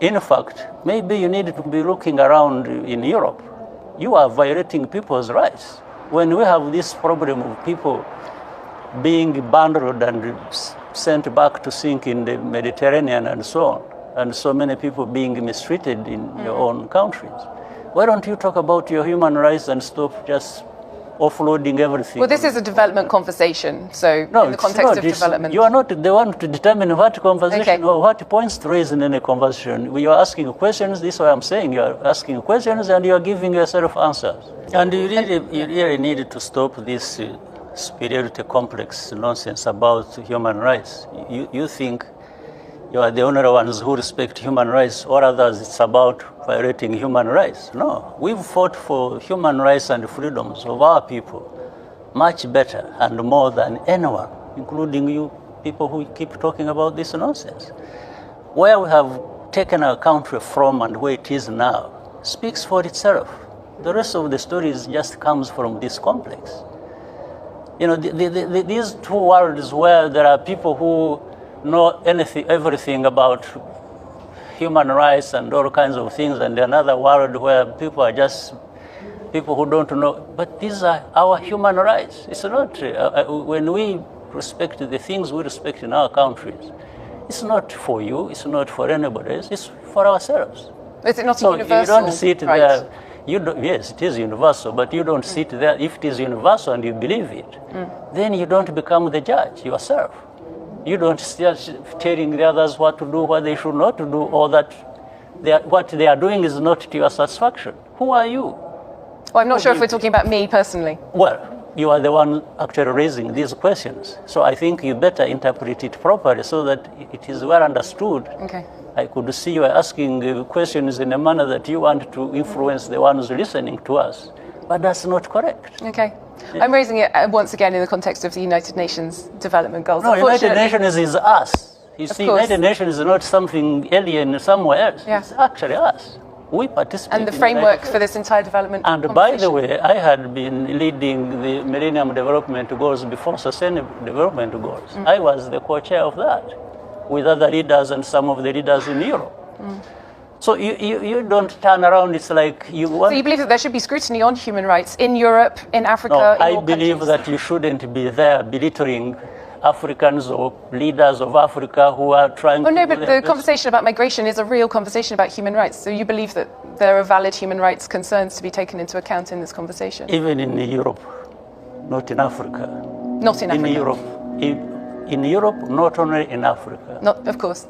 In fact, maybe you need to be looking around in Europe. You are violating people's rights. When we have this problem of people being bundled and sent back to sink in the Mediterranean and so on, and so many people being mistreated in your own countries, why don't you talk about your human rights and stop just offloading everything? Well, this is a development conversation, so no, in the context of development. You are not the one to determine what conversation or what points to raise in any conversation. You are asking questions, this is what I'm saying. You are asking questions and you are giving yourself answers. And you really need to stop this superiority complex nonsense about human rights. You think you are the only ones who respect human rights, or others it's about violating human rights. No, we've fought for human rights and freedoms of our people much better and more than anyone, including you people who keep talking about this nonsense. Where we have taken our country from and where it is now speaks for itself. The rest of the stories just comes from this complex. You know, these two worlds where there are people who know everything about human rights and all kinds of things, and another world where people are just people who don't know. But these are our human rights. It's not, when we respect the things we respect in our countries, it's not for you, it's not for anybody else, it's for ourselves. Is it not a universal you don't sit there. Yes, it is universal, but you don't sit there. If it is universal and you believe it, then you don't become the judge yourself. You don't start telling the others what to do, what they should not do, or that what they are doing is not to your satisfaction. Who are you? Well, I'm not sure if we're talking about me personally. Well, you are the one actually raising these questions. So I think you better interpret it properly so that it is well understood. Okay. I could see you are asking questions in a manner that you want to influence the ones listening to us. But that's not correct. Okay. I'm raising it once again in the context of the United Nations Development Goals. No, United Nations is us. You see, United Nations is not something alien somewhere else. Yeah. It's actually us. We participate. And the framework for this entire development. And by the way, I had been leading the Millennium Development Goals before Sustainable Development Goals. I was the co-chair of that with other leaders and some of the leaders in Europe. So you don't turn around, it's like you want... So you believe that there should be scrutiny on human rights in Europe, in Africa, No, in I all believe countries? that you shouldn't be there belittling Africans or leaders of Africa who are trying to... Oh no, but the conversation about migration is a real conversation about human rights. So you believe that there are valid human rights concerns to be taken into account in this conversation? Even in Europe, not in Africa. Not in Africa? In Europe, not only in Africa. Not, of course.